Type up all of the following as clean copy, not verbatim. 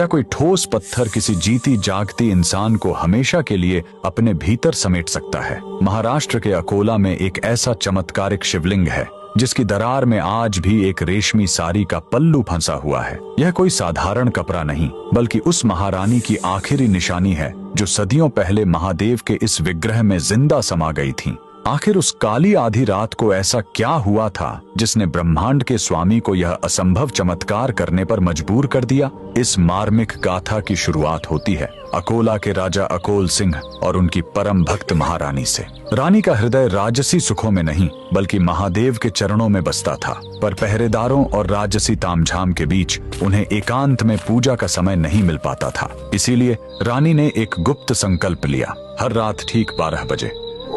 क्या कोई ठोस पत्थर किसी जीती जागती इंसान को हमेशा के लिए अपने भीतर समेट सकता है? महाराष्ट्र के अकोला में एक ऐसा चमत्कारिक शिवलिंग है जिसकी दरार में आज भी एक रेशमी साड़ी का पल्लू फंसा हुआ है। यह कोई साधारण कपड़ा नहीं, बल्कि उस महारानी की आखिरी निशानी है जो सदियों पहले महादेव के इस विग्रह में जिंदा समा गई थी। आखिर उस काली आधी रात को ऐसा क्या हुआ था जिसने ब्रह्मांड के स्वामी को यह असंभव चमत्कार करने पर मजबूर कर दिया? इस मार्मिक गाथा की शुरुआत होती है अकोला के राजा अकोल सिंह और उनकी परम भक्त महारानी से। रानी का हृदय राजसी सुखों में नहीं बल्कि महादेव के चरणों में बसता था, पर पहरेदारों और राजसी तामझाम के बीच उन्हें एकांत में पूजा का समय नहीं मिल पाता था। इसीलिए रानी ने एक गुप्त संकल्प लिया। हर रात ठीक 12 बजे,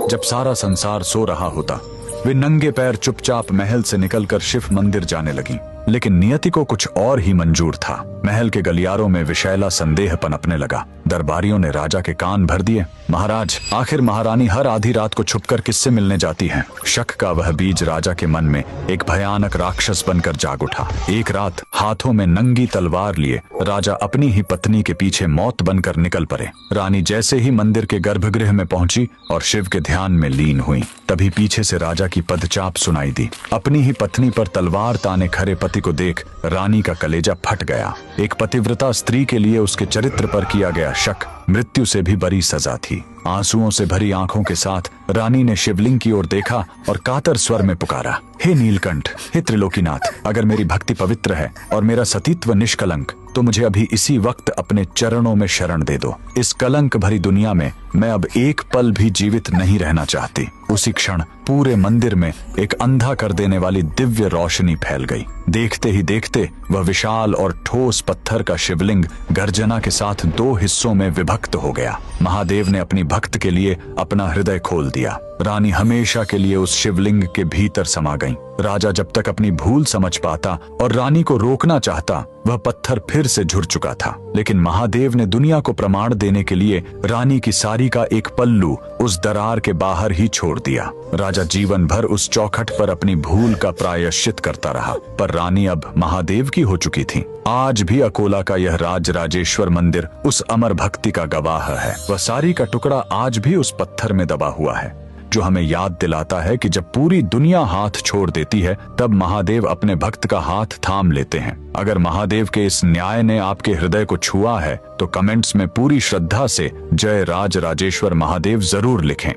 जब सारा संसार सो रहा होता, वे नंगे पैर चुपचाप महल से निकलकर शिव मंदिर जाने लगी। लेकिन नियति को कुछ और ही मंजूर था। महल के गलियारों में विषैला संदेह पनपने लगा। दरबारियों ने राजा के कान भर दिए। महाराज, आखिर महारानी हर आधी रात को छुपकर किससे मिलने जाती हैं? शक का वह बीज राजा के मन में एक भयानक राक्षस बनकर जाग उठा। एक रात हाथों में नंगी तलवार लिए राजा अपनी ही पत्नी के पीछे मौत बनकर निकल पड़े। रानी जैसे ही मंदिर के गर्भगृह में पहुंची और शिव के ध्यान में लीन हुई, तभी पीछे से राजा की पदचाप सुनाई दी। अपनी ही पत्नी पर तलवार ताने खड़े पति को देख रानी का कलेजा फट गया। एक पतिव्रता स्त्री के लिए उसके चरित्र पर किया गया शक मृत्यु से भी बड़ी सजा थी। आंसुओं से भरी आंखों के साथ रानी ने शिवलिंग की ओर देखा और कातर स्वर में पुकारा, हे नीलकंठ, हे त्रिलोकीनाथ, अगर मेरी भक्ति पवित्र है और मेरा सतीत्व निष्कलंक, तो मुझे अभी इसी वक्त अपने चरणों में शरण दे दो। इस कलंक भरी दुनिया में मैं अब एक पल भी जीवित नहीं रहना चाहती। उसी क्षण पूरे मंदिर में एक अंधा कर देने वाली दिव्य रोशनी फैल गई। देखते ही देखते वह विशाल और ठोस पत्थर का शिवलिंग गर्जना के साथ 2 हिस्सों में विभक्त हो गया। महादेव ने अपनी भक्त के लिए अपना हृदय खोल दिया। रानी हमेशा के लिए उस शिवलिंग के भीतर समा गई। राजा जब तक अपनी भूल समझ पाता और रानी को रोकना चाहता, वह पत्थर फिर से झुर चुका था। लेकिन महादेव ने दुनिया को प्रमाण देने के लिए रानी की साड़ी का एक पल्लू उस दरार के बाहर ही छोड़ दिया। राजा जीवन भर उस चौखट पर अपनी भूल का प्रायश्चित करता रहा, पर रानी अब महादेव की हो चुकी थी। आज भी अकोला का यह राजराजेश्वर मंदिर उस अमर भक्ति का गवाह है। वह साड़ी का टुकड़ा आज भी उस पत्थर में दबा हुआ है, जो हमें याद दिलाता है कि जब पूरी दुनिया हाथ छोड़ देती है, तब महादेव अपने भक्त का हाथ थाम लेते हैं। अगर महादेव के इस न्याय ने आपके हृदय को छुआ है, तो कमेंट्स में पूरी श्रद्धा से जय राजराजेश्वर महादेव जरूर लिखें।